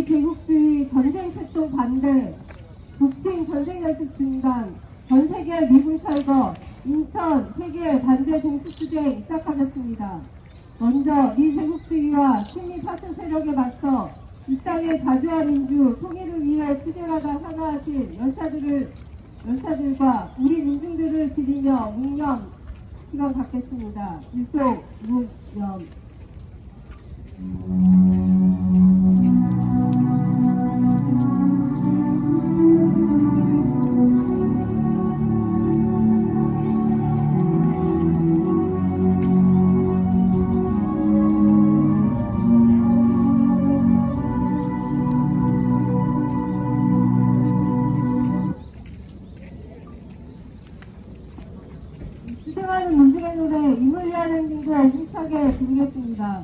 미제국주의 전쟁 출동 반대, 북침 전쟁 연습 중단, 전 세계 미군 철거, 인천 세계 반대 동시투쟁 시작하겠습니다. 먼저 미제국주의와 친미 파쇼 세력에 맞서 이 땅의 자주와 민주, 통일을 위해 투쟁하다 하나하신 열사들과 우리 민중들을 기리며 묵념 시간 갖겠습니다. 일동 묵념. 수생하는 민중의 노래 임을 위한 행진도 힘차게 부르겠습니다.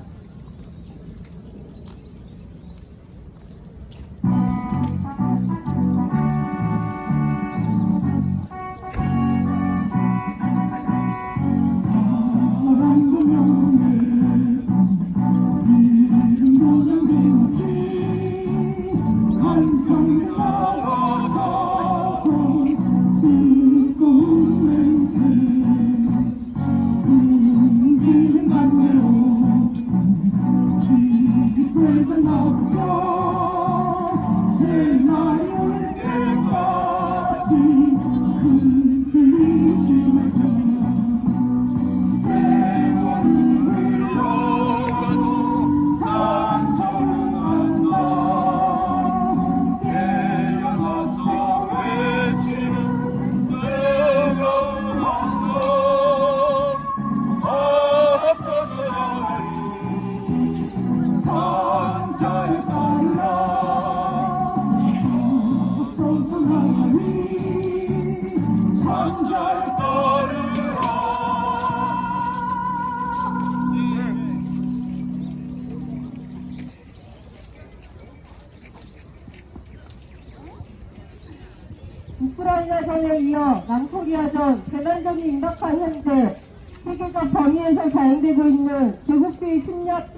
우크라이나전에 이어 남코리아전, 대만전이 임박한 현재 세계적 범위에서 자행되고 있는 제국주의 침략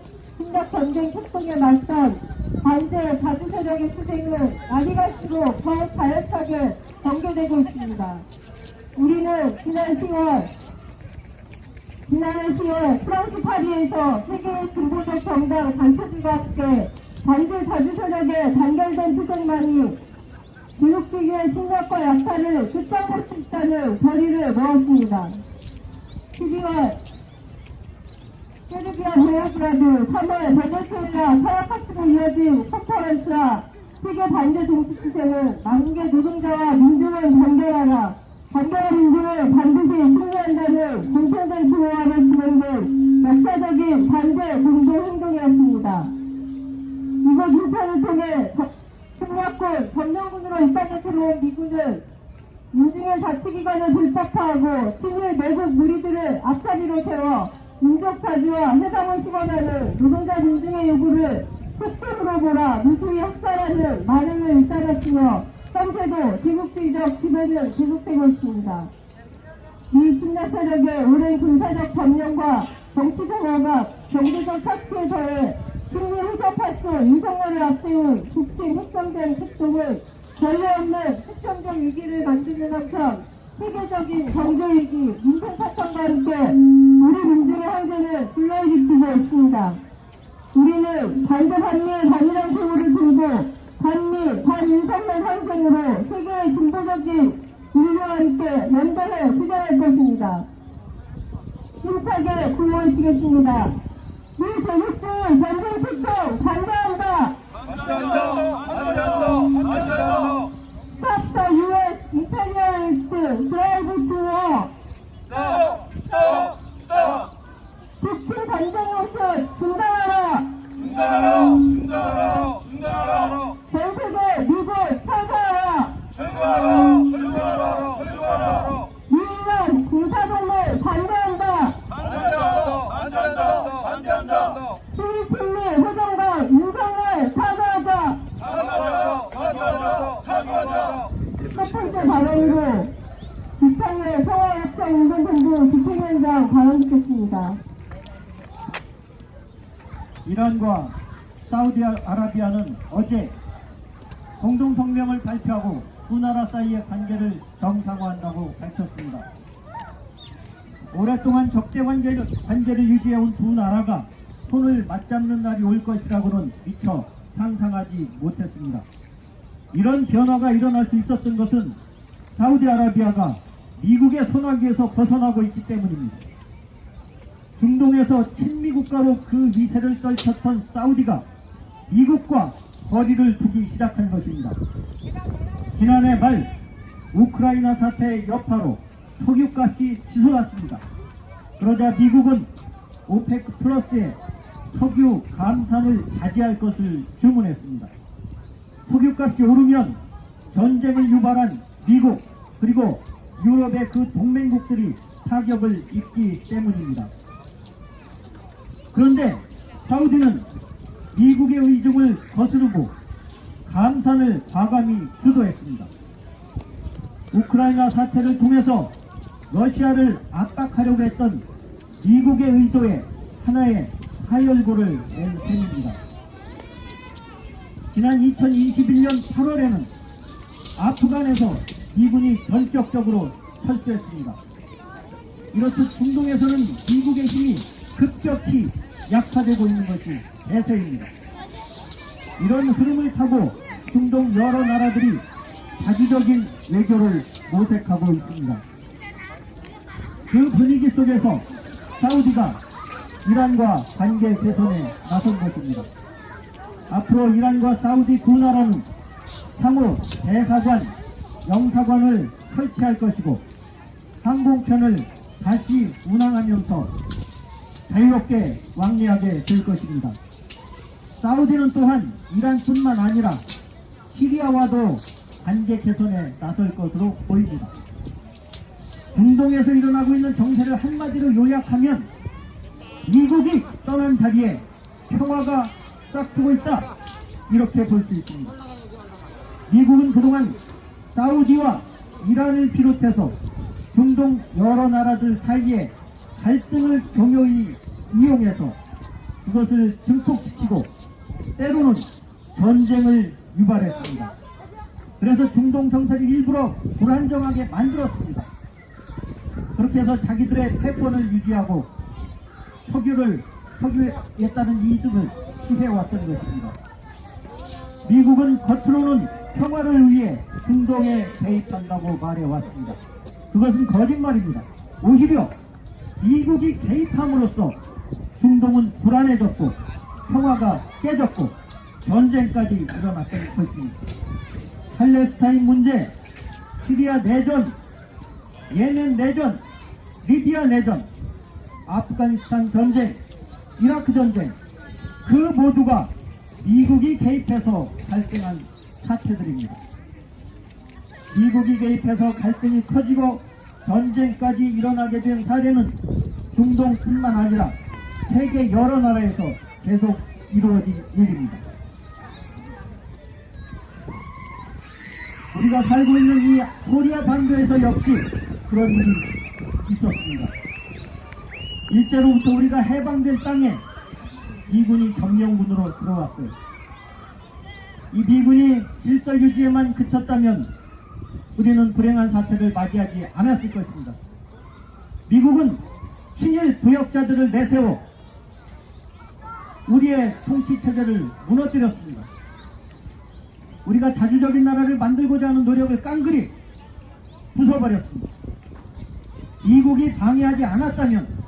전쟁 폭동에 맞선 반제 자주 세력의 투쟁은 날이 갈수록 더욱 가열차게 전개되고 있습니다. 우리는 지난 10월 프랑스 파리에서 세계의 진보적 정당 단체들과 함께 반제 자주 세력의 단결된 투쟁만이 제국주의의 침략과 약탈을 끝장낼 수 있다는 결의를 모았습니다. 12월 세르비아 베오그라드, 3월 베네수엘라 카라카스로 이어진 컨퍼런스와 세계 반대 동시투쟁은 만국의 노동자와 민중을 단결하라, 단결한 민중을 반드시 승리한다는 공통된 구호 아래 진행된 역사적인 반대 공동행동이었습니다. 이번 인천을 통해 침략군, 점령군으로 이 땅에 들어온 미군은 민중의 자치기관을 불법화하고 친일 매국 무리들을 앞자리로 세워 민족 자주와 해방을 시원하는 노동자 민중의 요구를 폭동으로 몰아 무수히 학살하는 만행을 일삼았으며 현재도 제국주의적 지배는 계속되고 있습니다. 이 침략 세력의 오랜 군사적 점령과 정치적 억압, 경제적 착취에 더해 승리 후적할수 유성화를 앞세운 북침 흑성된 폭동은 전례 없는 수평적 위기를 만드는 한편 세계적인 경제위기, 민생 파탄과 함께 우리 민중의 항쟁을 불러일으키고 있습니다. 우리는 반대 반미의 단일한 구호를 들고 반미, 반윤석열 항쟁으로 세계의 진보적인 인류와 함께 연대해 투쟁할 것입니다. 힘차게 구호해주겠습니다. 미제국주의 전쟁 출동 반대한다! 반대한다! Stop the U.S. imperialist drive to war! Stop! 북침 전쟁 연습 중단하라! 중단하라! 전 세계 미국 철거하라! 철거하라! 유일한 군사동맹 반대한다! 반대한다! 친미 회장관 윤석열 타도하자! 첫 번째 발언으로 이창렬 평화협정운동본부 집행위원장 발언 듣겠습니다. 이란과 사우디아라비아는 어제 공동성명을 발표하고 두 나라 사이의 관계를 정상화한다고 밝혔습니다. 오랫동안 적대 관계를 유지해온 두 나라가 손을 맞잡는 날이 올 것이라고는 미처 상상하지 못했습니다. 이런 변화가 일어날 수 있었던 것은 사우디아라비아가 미국의 손아귀에서 벗어나고 있기 때문입니다. 중동에서 친미국가로 그 위세를 떨쳤던 사우디가 미국과 거리를 두기 시작한 것입니다. 지난해 말 우크라이나 사태의 여파로 석유값이 치솟았습니다. 그러자 미국은 오페크 플러스에 석유 감산을 자제할 것을 주문했습니다. 석유값이 오르면 전쟁을 유발한 미국 그리고 유럽의 그 동맹국들이 타격을 입기 때문입니다. 그런데 사우디는 미국의 의중을 거스르고 감산을 과감히 주도했습니다. 우크라이나 사태를 통해서 러시아를 압박하려고 했던 미국의 의도에 하나의 하열고를 낸 셈입니다. 지난 2021년 8월에는 아프간에서 미군이 전격적으로 철수했습니다. 이렇듯 중동에서는 미국의 힘이 급격히 약화되고 있는 것이 대세입니다. 이런 흐름을 타고 중동 여러 나라들이 자주적인 외교를 모색하고 있습니다. 그 분위기 속에서 사우디가 이란과 관계 개선에 나선 것입니다. 앞으로 이란과 사우디 두 나라는 상호 대사관, 영사관을 설치할 것이고 항공편을 다시 운항하면서 자유롭게 왕래하게 될 것입니다. 사우디는 또한 이란뿐만 아니라 시리아와도 관계 개선에 나설 것으로 보입니다. 중동에서 일어나고 있는 정세를 한마디로 요약하면 미국이 떠난 자리에 평화가 싹트고 있다, 이렇게 볼 수 있습니다. 미국은 그동안 사우디와 이란을 비롯해서 중동 여러 나라들 사이에 갈등을 교묘히 이용해서 그것을 증폭시키고 때로는 전쟁을 유발했습니다. 그래서 중동 정세를 일부러 불안정하게 만들었습니다. 그렇게 해서 자기들의 패권을 유지하고 석유에 따른 이득을 취해왔던 것입니다. 미국은 겉으로는 평화를 위해 중동에 개입한다고 말해왔습니다. 그것은 거짓말입니다. 오히려 미국이 개입함으로써 중동은 불안해졌고 평화가 깨졌고 전쟁까지 일어났던 것입니다. 팔레스타인 문제, 시리아 내전, 예멘 내전, 리비아 내전, 아프가니스탄 전쟁, 이라크 전쟁, 그 모두가 미국이 개입해서 발생한 사태들입니다. 미국이 개입해서 갈등이 커지고 전쟁까지 일어나게 된 사례는 중동뿐만 아니라 세계 여러 나라에서 계속 이루어진 일입니다. 우리가 살고 있는 이 코리아 반도에서 역시 그런 일이 있었습니다. 일제로부터 우리가 해방된 땅에 미군이 점령군으로 들어왔어요. 이 미군이 질서 유지에만 그쳤다면 우리는 불행한 사태를 맞이하지 않았을 것입니다. 미국은 친일 부역자들을 내세워 우리의 통치체제를 무너뜨렸습니다. 우리가 자주적인 나라를 만들고자 하는 노력을 깡그리 부숴버렸습니다. 미국이 방해하지 않았다면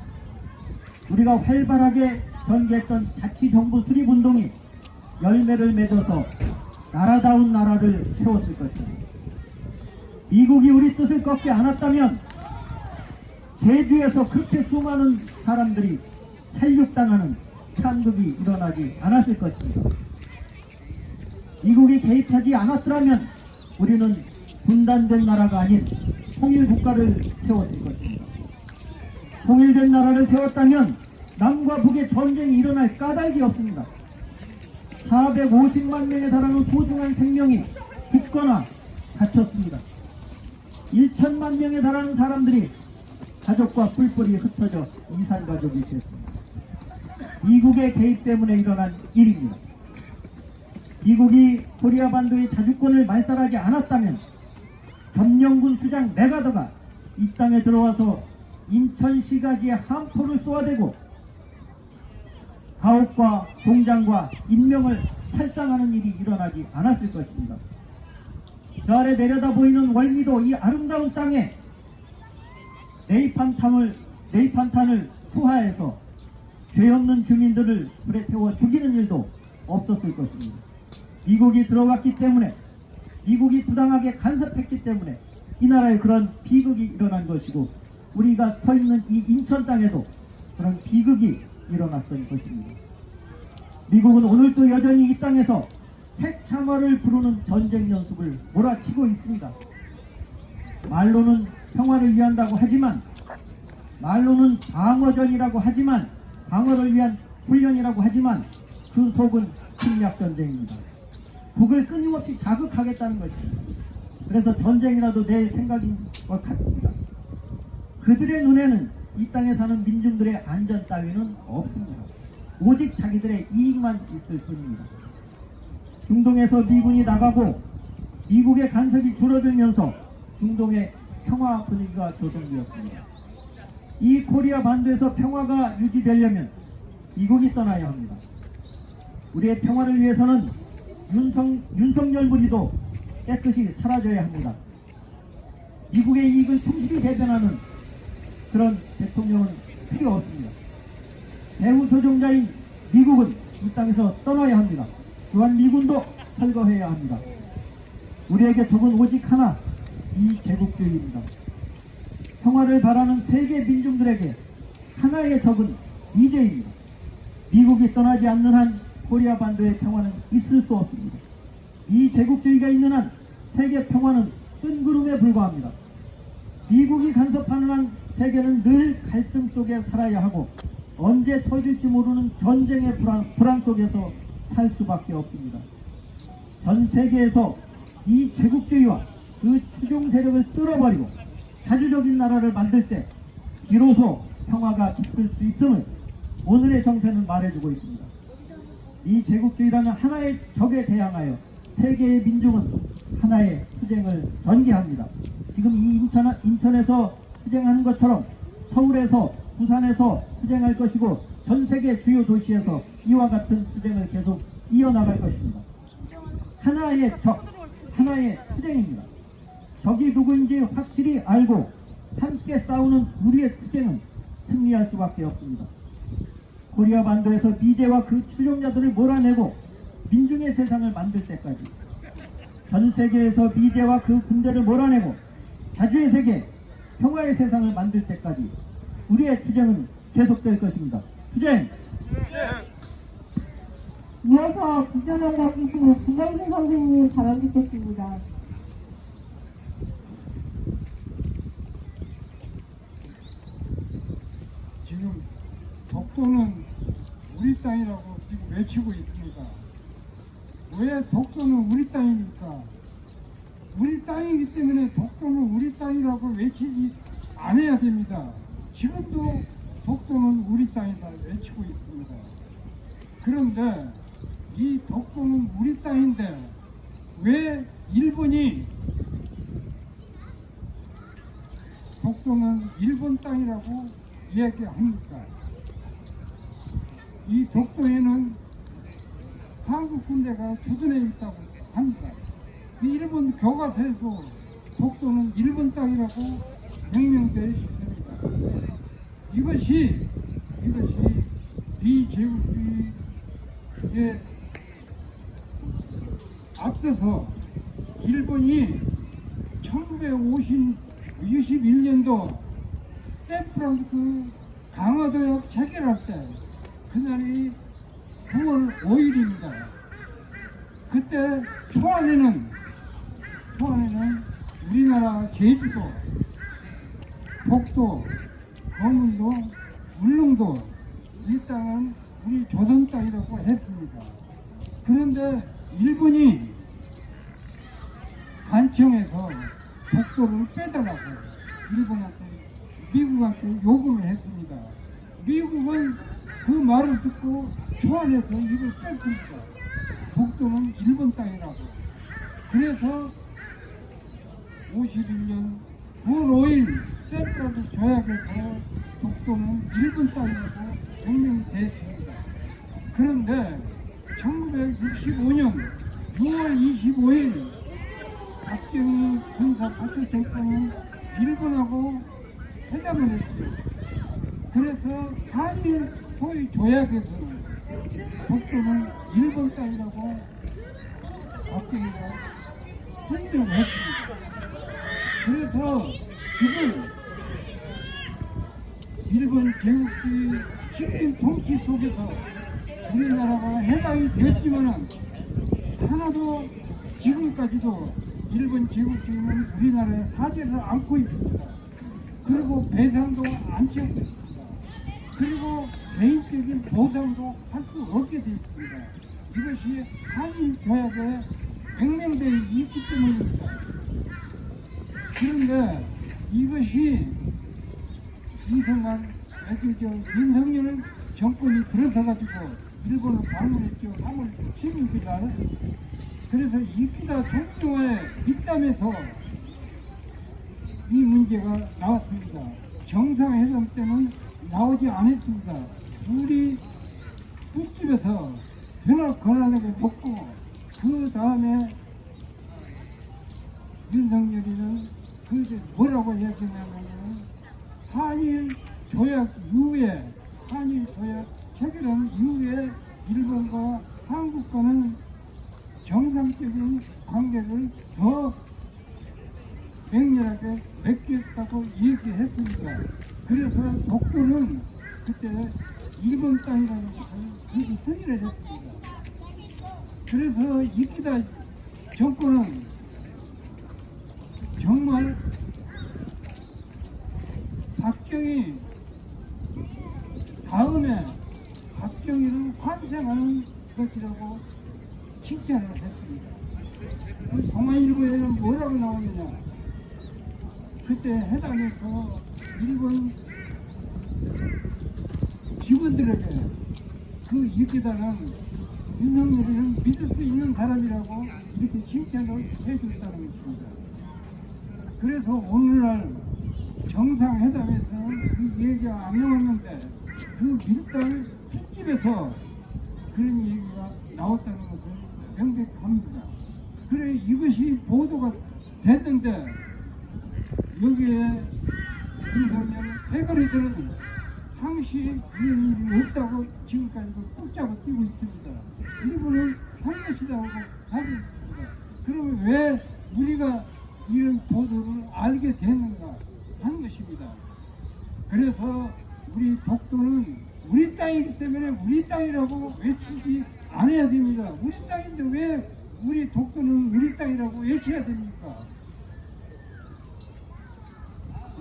우리가 활발하게 전개했던 자치정부 수립운동이 열매를 맺어서 나라다운 나라를 세웠을 것입니다. 미국이 우리 뜻을 꺾지 않았다면 제주에서 그렇게 수많은 사람들이 살육당하는 참극이 일어나지 않았을 것입니다. 미국이 개입하지 않았더라면 우리는 분단된 나라가 아닌 통일국가를 세웠을 것입니다. 통일된 나라를 세웠다면 남과 북의 전쟁이 일어날 까닭이 없습니다. 450만 명에 달하는 소중한 생명이 죽거나 다쳤습니다. 1천만 명에 달하는 사람들이 가족과 뿔뿔이 흩어져 이산가족이 됐습니다. 미국의 개입 때문에 일어난 일입니다. 미국이 코리아 반도의 자주권을 말살하지 않았다면 점령군 수장 메가더가 이 땅에 들어와서 인천시가지에 함포를 쏘아대고 가옥과 공장과 인명을 살상하는 일이 일어나지 않았을 것입니다. 저 아래 내려다 보이는 월미도 이 아름다운 땅에 네이판탄을 투하해서 죄 없는 주민들을 불에 태워 죽이는 일도 없었을 것입니다. 미국이 들어갔기 때문에, 미국이 부당하게 간섭했기 때문에 이 나라에 그런 비극이 일어난 것이고, 우리가 서 있는 이 인천 땅에도 그런 비극이 일어났던 것입니다. 미국은 오늘도 여전히 이 땅에서 핵참화를 부르는 전쟁 연습을 몰아치고 있습니다. 말로는 평화를 위한다고 하지만, 말로는 방어전이라고 하지만, 방어를 위한 훈련이라고 하지만 그 속은 침략전쟁입니다. 북을 끊임없이 자극하겠다는 것입니다. 그래서 전쟁이라도 낼 생각인 것 같습니다. 그들의 눈에는 이 땅에 사는 민중들의 안전 따위는 없습니다. 오직 자기들의 이익만 있을 뿐입니다. 중동에서 미군이 나가고 미국의 간섭이 줄어들면서 중동의 평화 분위기가 조성되었습니다. 이 코리아 반도에서 평화가 유지되려면 미국이 떠나야 합니다. 우리의 평화를 위해서는 윤석열 무리도 깨끗이 사라져야 합니다. 미국의 이익을 충실히 대변하는 그런 대통령은 필요 없습니다. 배후 조종자인 미국은 이 땅에서 떠나야 합니다. 또한 미군도 철거해야 합니다. 우리에게 적은 오직 하나, 이 제국주의입니다. 평화를 바라는 세계 민중들에게 하나의 적은 이제입니다. 미국이 떠나지 않는 한 코리아 반도의 평화는 있을 수 없습니다. 이 제국주의가 있는 한 세계 평화는 뜬구름에 불과합니다. 미국이 간섭하는 한 세계는 늘 갈등 속에 살아야 하고 언제 터질지 모르는 전쟁의 불안 속에서 살 수밖에 없습니다. 전 세계에서 이 제국주의와 그 추종 세력을 쓸어버리고 자주적인 나라를 만들 때 비로소 평화가 깃들 수 있음을 오늘의 정세는 말해주고 있습니다. 이 제국주의라는 하나의 적에 대항하여 세계의 민중은 하나의 투쟁을 전개합니다. 지금 이 인천에서 투쟁하는 것처럼 서울에서, 부산에서 투쟁할 것이고 전 세계 주요 도시에서 이와 같은 투쟁을 계속 이어나갈 것입니다. 하나의 적, 하나의 투쟁입니다. 적이 누구인지 확실히 알고 함께 싸우는 우리의 투쟁은 승리할 수밖에 없습니다. 코리아 반도에서 미제와 그 출용자들을 몰아내고 민중의 세상을 만들 때까지, 전 세계에서 미제와 그 군대를 몰아내고 자주의 세계, 평화의 세상을 만들 때까지 우리의 투쟁은 계속될 것입니다. 투쟁! 이어서 국정원 맡기시는 김영수 선생님 발언 듣겠습니다. 지금 독도는 우리 땅이라고 지금 외치고 있습니다. 왜 독도는 우리 땅입니까? 우리 땅이기 때문에 독도는 우리 땅이라고 외치지 않아야 됩니다. 지금도 독도는 우리 땅이다 외치고 있습니다. 그런데 이 독도는 우리 땅인데 왜 일본이 독도는 일본 땅이라고 이야기합니까? 이 독도에는 한국 군대가 주둔해 있다고 합니다. 이 일본 교과서에도 독도는 일본 땅이라고 명명되어 있습니다. 이것이 비제국주의에 앞서서 일본이 1961년도 템프랑크 강화도역 체결할 때 그날이 9월 5일입니다. 그때 초안에는 우리나라 제주도, 독도, 거문도, 울릉도 이 땅은 우리 조선 땅이라고 했습니다. 그런데 일본이 간청해서 독도를 빼달라고 미국한테 요구를 했습니다. 미국은 그 말을 듣고 초안에서 이걸 뺐습니다. 독도는 일본 땅이라고. 그래서 51년 9월 5일 샌프란도 조약에서 독도는 일본 땅이라고 명명이 됐습니다. 그런데 1965년 6월 25일 박정희 군사 파쇼 정권은 일본하고 회담을 했죠. 그래서 한일 소위 조약에서는 독도는 일본 땅이라고 박정희가 선정을 했습니다. 그래서 지금 일본 제국주의 식민 통치 속에서 우리나라가 해방이 되었지만은 하나도 지금까지도 일본 제국주의는 우리나라에 사죄를 안고 있습니다. 그리고 배상도 안 채우고 있습니다. 그리고 개인적인 보상도 할 수 없게 되어 있습니다. 이것이 한일 조약에 명명되어 있기 때문입니다. 그런데 이것이 이승만, 윤석열 정권이 들어서가지고 일본을 방문했죠. 3월 16일 날. 그래서 이키다 총리와의 입담에서 이 문제가 나왔습니다. 정상회담 때는 나오지 않았습니다. 둘이 술집에서 전화 권한을 먹고 그 다음에 윤석열이는 그게 뭐라고 얘기했냐면 한일 조약 이후에 한일 조약 체결한 이후에 일본과 한국과는 정상적인 관계를 더 맹렬하게 맺겠다고 얘기했습니다. 그래서 독도는 그때 일본 땅이라는 것을 그렇게 승인을 했습니다. 그래서 이키다 정권은 정말 박정희 다음에 박정희를 환생하는 것이라고 칭찬을 했습니다. 동아일보에는 뭐라고 나오느냐? 그때 해당해서 일본 직원들에게 그 이기다는 윤석열이는 믿을 수 있는 사람이라고 이렇게 칭찬을 해줬다는 것입니다. 그래서 오늘날 정상회담에서는 그 얘기가 안 나왔는데 그 밀당 술집에서 그런 얘기가 나왔다는 것은 명백합니다. 그래 이것이 보도가 됐는데 여기에 윤석열 패거리들은 당시 이런 일이 없다고 지금까지도 꼭 잡아 뛰고 있습니다. 일본은 잘못이라고 하고 있습니다. 그러면 왜 우리가 이런 보도를 알게 됐는가 하는 것입니다. 그래서 우리 독도는 우리 땅이기 때문에 우리 땅이라고 외치지 않아야 됩니다. 우리 땅인데 왜 우리 독도는 우리 땅이라고 외쳐야 됩니까?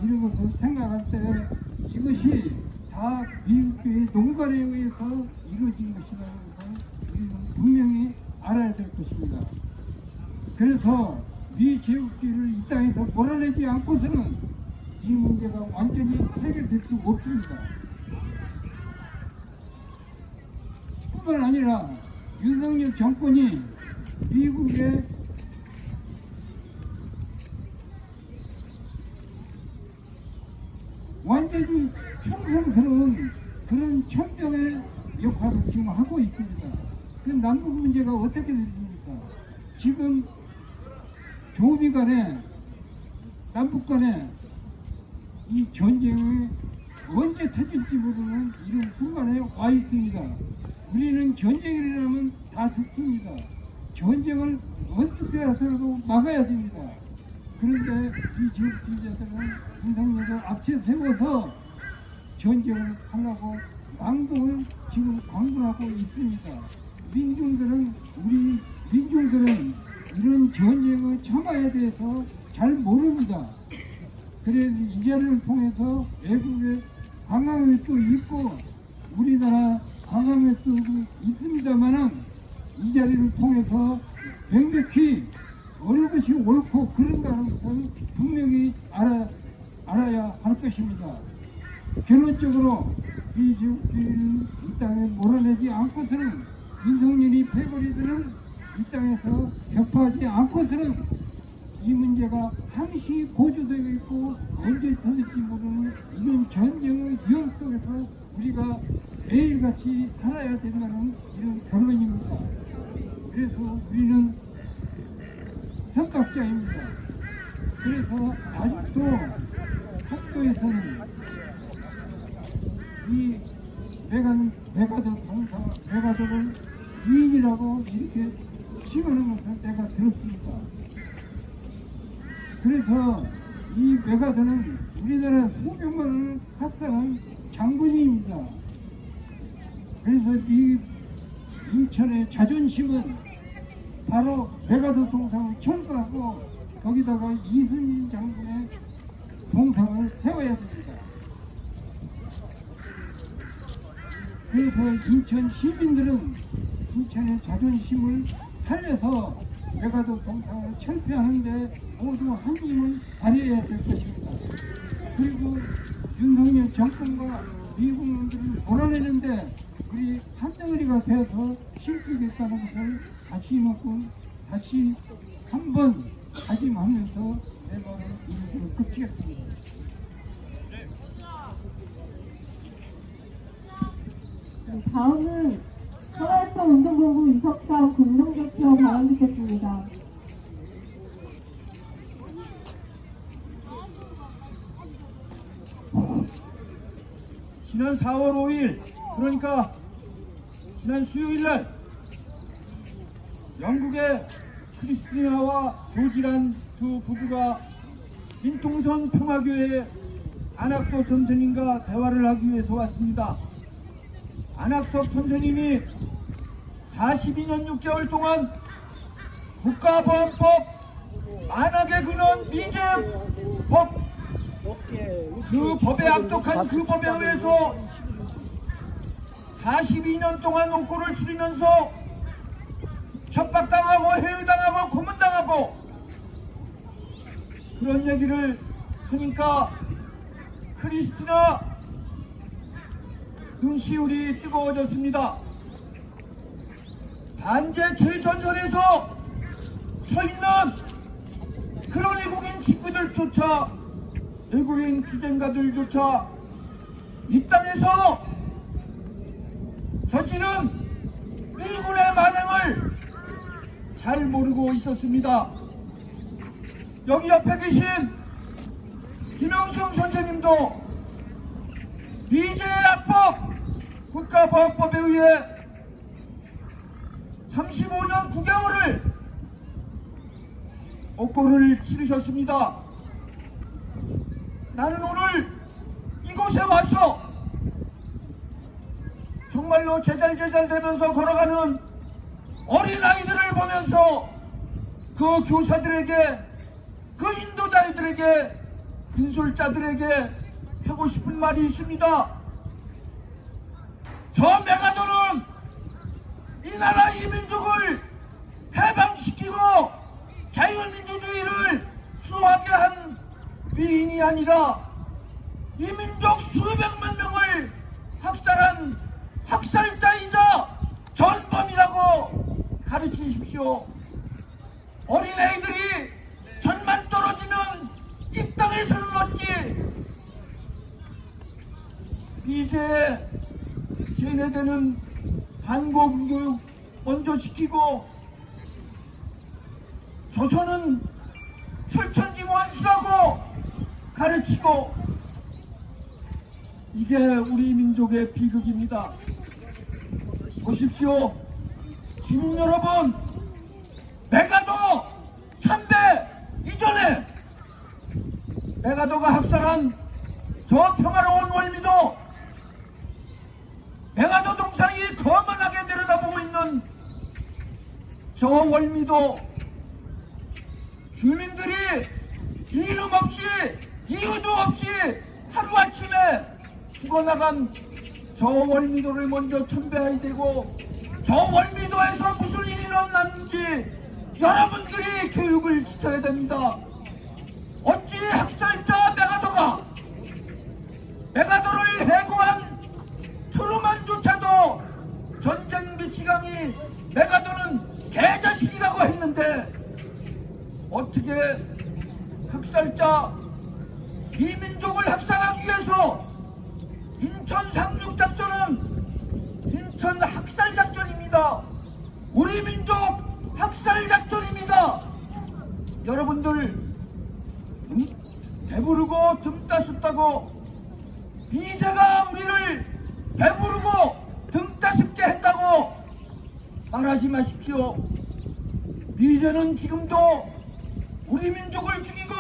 이런 것을 생각할 때 이것이 다 미국의 농간에 의해서 이루어진 것이라는 것을 우리는 분명히 알아야 될 것입니다. 그래서 미 제국주의를 이 땅에서 몰아내지 않고서는 이 문제가 완전히 해결될 수 없습니다. 뿐만 아니라 윤석열 정권이 미국의 완전히 충성스러운 그런 천병의 역할을 지금 하고 있습니다. 그 남북 문제가 어떻게 됐습니까? 지금 조미 간에 남북 간에 이 전쟁이 언제 터질지 모르는 이런 순간에 와 있습니다. 우리는 전쟁을 일어나면 다 죽습니다. 전쟁을 어떻게 해서라도 막아야 됩니다. 그런데 이 지역주의자들은 윤석열을 앞에 세워서 전쟁을 하려고 망동을 지금 강구하고 있습니다. 우리 민중들은 이런 전쟁을 참아야 돼서 잘 모릅니다. 그래서 이 자리를 통해서 외국의 관광객도 있고 우리나라 관광객도 있습니다만은 이 자리를 통해서 명백히 어느 것이 옳고 그런가는 것을 분명히 알아야 할 것입니다. 결론적으로 이 땅에 몰아내지 않고서는 윤석열이 패거리들은 이 땅에서 격파하지 않고서는 이 문제가 항시 고조되고 있고 언제 터질지 모르는 이런 전쟁의 위험 속에서 우리가 매일같이 살아야 된다는 이런 결론입니다. 그래서 우리는 선각자입니다. 그래서 아직도 학교에서는 이 메가더를 유인이라고 이렇게 칭하는 것을 내가 들었습니다. 그래서 이 메가더는 우리나라 수백만을 학살한 장군입니다. 그래서 이 인천의 자존심은 바로 메가더 동상을 철거하고 거기다가 이순신 장군의 동상을 세워야 됩니다. 그래서 인천 시민들은 인천의 자존심을 살려서 메가더 동상을 철폐하는데 모두 한 힘을 발휘해야 될 것입니다. 그리고 윤석열 정권과 미국 놈들을 몰아내는데 우리 한덩어리가 되어서 실패겠다는 것을 다시 한번 다짐하면서 내 말을 이것으로 끝이겠습니다. 네, 다음은 서울청 운동본부 이석상 공동대표 발언 듣겠습니다. 지난 4월 5일 그러니까 지난 수요일날 영국의 크리스티나와 조지란 두 부부가 민통선 평화교회 안학섭 선생님과 대화를 하기 위해서 왔습니다. 안학섭 선생님이 42년 6개월 동안 국가보안법 만악의 근원 미제법 그 법에 악독한 그 법에 의해서 42년 동안 옥고를 치르면서 협박당하고 해유당하고 고문당하고 그런 얘기를 하니까 크리스티나 눈시울이 뜨거워졌습니다. 반제 최전선에서 서 있는 그런 외국인 친구들조차 외국인 투쟁가들조차 이 땅에서 저지른 미군의 만행을 잘 모르고 있었습니다. 여기 옆에 계신 김영승 선생님도 미제약법 국가보안법에 의해 35년 9개월을 옥고를 치르셨습니다. 나는 오늘 이곳에 와서 정말로 제잘제잘 되면서 걸어가는 어린아이들을 보면서 그 교사들에게 그 인도자들에게 인솔자들에게 하고 싶은 말이 있습니다. 저 메가더는 이 나라 이민족을 해방시키고 자유민주주의를 수호하게 한 위인이 아니라 이민족 수백만 명을 학살한 학살자이자 전범이라고 가르치십시오. 어린애들이 전만 떨어지면 이 땅에서는 어찌 이제 세뇌되는 반공교육 먼저 시키고 조선은 철천지 원수라고 가르치고 이게 우리 민족의 비극입니다. 보십시오. 시민 여러분, 메가더 참배 이전에 메가더가 학살한 저 평화로운 월미도 메가더 동상이 거만하게 내려다보고 있는 저 월미도 주민들이 이름 없이 이유도 없이 하루아침에 죽어나간 저 월미도를 먼저 참배해야 되고 저 월미도에서 무슨 일이 일어났는지 여러분들이 교육을 시켜야 됩니다. 어찌 학살자 메가더를 해고한 트루만조차도 전쟁 미치광이 메가더는 개자식 어떻게 학살자 이민족을 학살하기 위해서 인천 상륙작전은 인천 학살작전입니다. 우리 민족 학살작전입니다. 여러분들 배부르고 등 따숩다고 미제가 우리를 배부르고 등 따숩게 했다고 말하지 마십시오. 미제는 지금도 우리 민족을 죽이고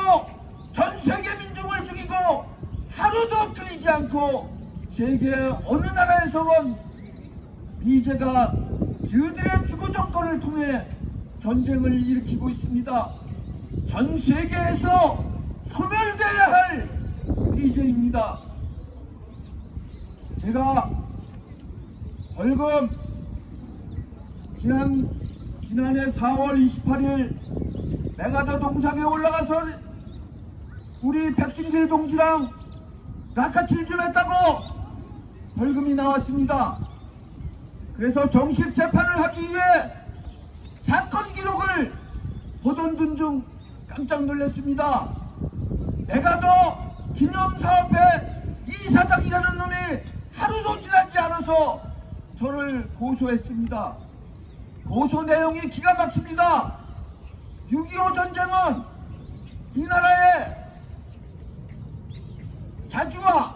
전 세계 민족을 죽이고 하루도 끊이지 않고 세계 어느 나라에서건 미제가 저들의 주거 정권을 통해 전쟁을 일으키고 있습니다. 전 세계에서 소멸되어야 할 미제입니다. 제가 벌금 지난해 4월 28일 메가더 동상에 올라가서 우리 백신길 동지랑 낙하칠 좀 했다고 벌금이 나왔습니다. 그래서 정식 재판을 하기 위해 사건 기록을 보던 중 깜짝 놀랐습니다. 메가더 기념사업회 이사장이라는 놈이 하루도 지나지 않아서 저를 고소했습니다. 고소 내용이 기가 막힙니다. 6.25 전쟁은 이 나라의 자주와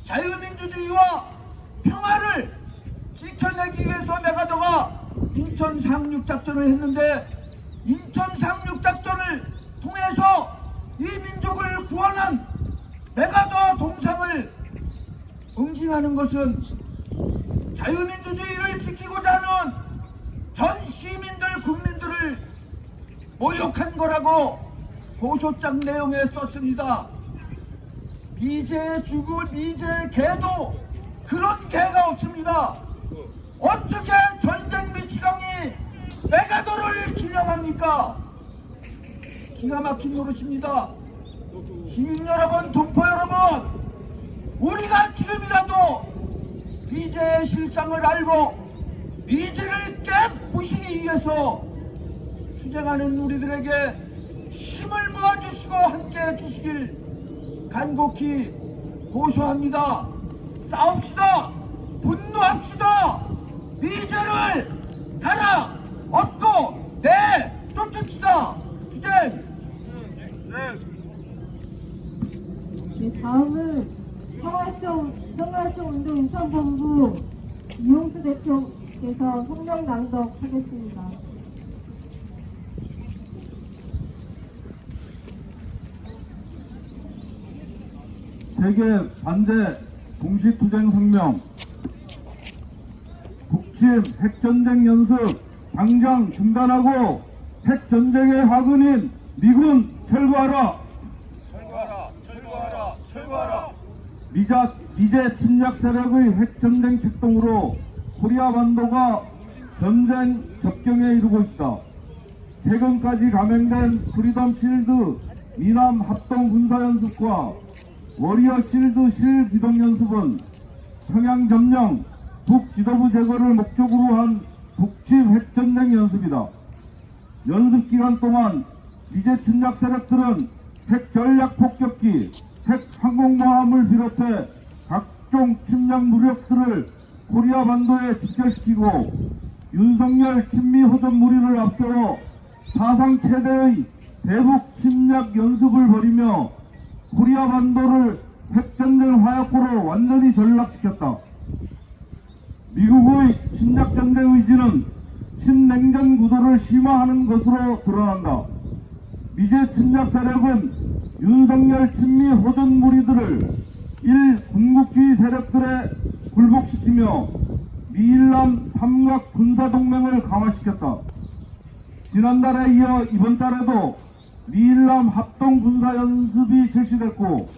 자유민주주의와 평화를 지켜내기 위해서 메가더가 인천 상륙작전을 했는데 인천 상륙작전을 통해서 이 민족을 구원한 메가더 동상을 응징하는 것은 자유민주주의를 지키고자 하는 전 시민들 국민들을 모욕한 거라고 고소장 내용에 썼습니다. 미제의 주고 미제의 개도 그런 개가 없습니다. 어떻게 전쟁 미치광이 메가더를 기념합니까? 기가 막힌 노릇입니다. 시민 여러분, 동포 여러분, 우리가 지금이라도 미제의 실상을 알고 미제를 깨부시기 위해서 투쟁하는 우리들에게 힘을 모아주시고 함께해 주시길 간곡히 고소합니다. 싸웁시다. 분노합시다. 미제를 달아 얻고 쫓읍시다. 투쟁. 네, 다음은 평화활동운동 인천본부 이용수 대표께서 성명 낭독하겠습니다. 세계 반대 동시투쟁 성명. 북침 핵전쟁 연습 당장 중단하고 핵전쟁의 화근인 미군 철거하라. 철거하라. 미제 침략 세력의 핵전쟁 책동으로 코리아 반도가 전쟁 접경에 이르고 있다. 최근까지 감행된 프리덤 실드 미남 합동 군사연습과 워리어 실드 실기동연습은 평양 점령, 북지도부 제거를 목적으로 한 북침 핵전쟁 연습이다. 연습 기간 동안 미제 침략 세력들은 핵 전략 폭격기, 핵 항공모함을 비롯해 각종 침략 무력들을 코리아 반도에 집결시키고 윤석열 친미 호전 무리를 앞세워 사상 최대의 대북 침략 연습을 벌이며 코리아 반도를 핵전쟁 화약고로 완전히 전락시켰다. 미국의 침략전쟁 의지는 신냉전 구도를 심화하는 것으로 드러난다. 미제 침략 세력은 윤석열 친미 호전 무리들을 군국주의 세력들에 굴복시키며 미일남 삼각 군사동맹을 강화시켰다. 지난달에 이어 이번 달에도 미일남 합동 군사연습이 실시됐고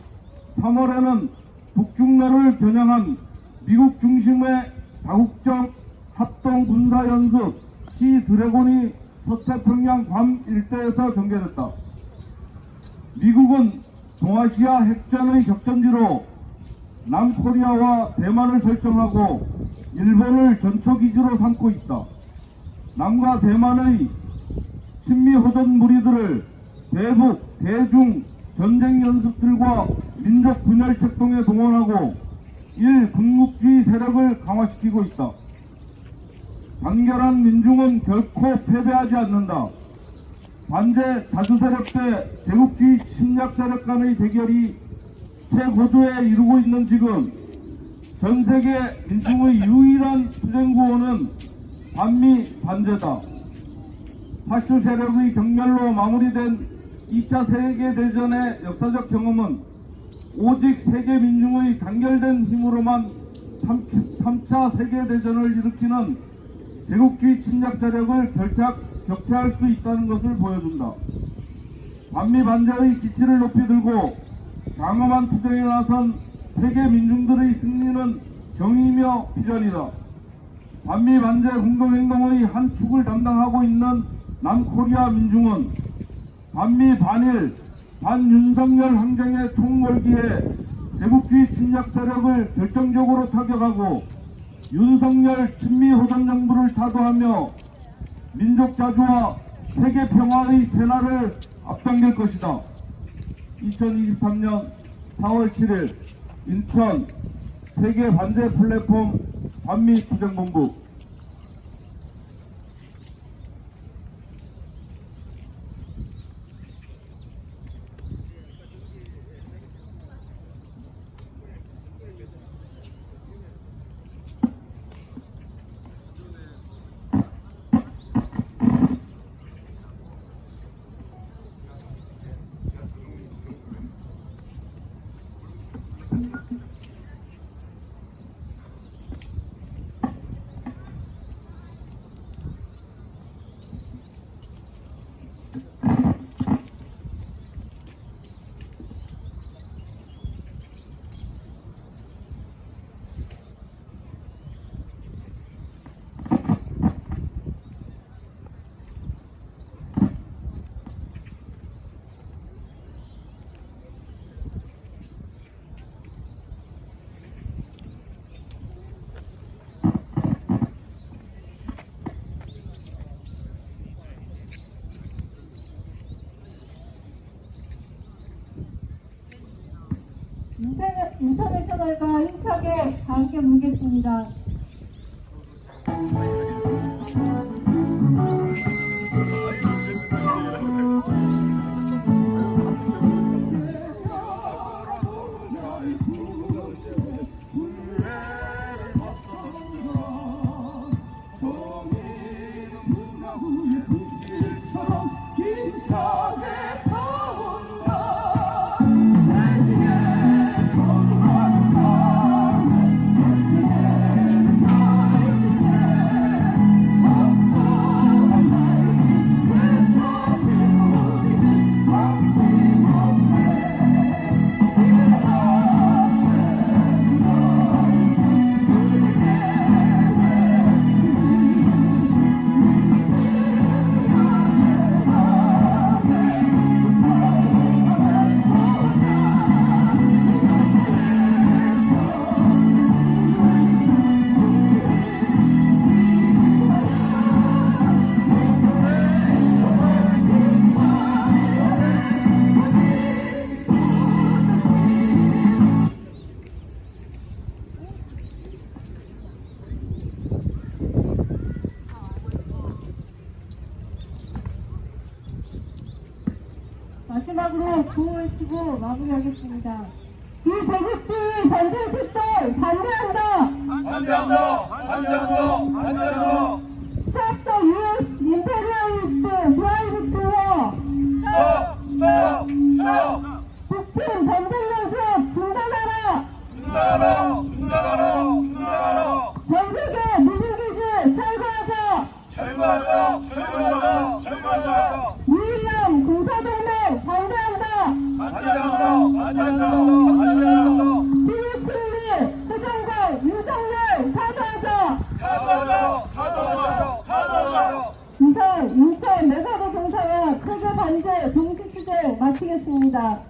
3월에는 북중러를 겨냥한 미국 중심의 다국적 합동 군사연습 시 드래곤이 서태평양 괌 일대에서 전개됐다. 미국은 동아시아 핵전의 격전지로 남코리아와 대만을 설정하고 일본을 전초기지로 삼고 있다. 남과 대만의 친미 호전 무리들을 대북, 대중, 전쟁 연습들과 민족 분열 책동에 동원하고 군국주의 세력을 강화시키고 있다. 단결한 민중은 결코 패배하지 않는다. 반대 자주세력 대 제국주의 침략 세력 간의 대결이 최고조에 이르고 있는 지금 전 세계 민중의 유일한 투쟁구호는 반미 반제다. 파슈 세력의 경멸로 마무리된 2차 세계대전의 역사적 경험은 오직 세계 민중의 단결된 힘으로만 3차 세계대전을 일으키는 제국주의 침략 세력을 격퇴할 수 있다는 것을 보여준다. 반미 반제의 기치를 높이 들고 장엄한 투쟁에 나선 세계 민중들의 승리는 경이며 비전이다. 반미 반제 공동행동의 한 축을 담당하고 있는 남코리아 민중은 반미 반일 반윤석열 항쟁의 총궐기에 제국주의 침략 세력을 결정적으로 타격하고 윤석열 친미호전 정부를 타도하며 민족 자주와 세계 평화의 새날을 앞당길 것이다. 2023년 4월 7일 인천 세계 반제 플랫폼 반미 투쟁본부. 인터내셔널과 힘차게 함께 물겠습니다. 마지막으로 구호를 치고 마무리하겠습니다. 비제국주의 전쟁 책동 반대한다. 반대한다. 반대한다. 반대한다. Stop the U.S. imperialist drive to war. 스톱. 스톱. 북침 전쟁 연습 중단하라. 중단하라. 중단하라. 중단하라. 전 세계 미국기지 철거하자. 철거하자. 철거하자. 철거하자. 유일남 공사동맹 반대한다. 반대한다. 반대한다. 반대한다. 비유침리 회장과 윤석열 타도하자. 타도하자. 타도하자. 타도하자. 이상 인천 메가도 공사와 크게 반대 동시투쟁 마치겠습니다.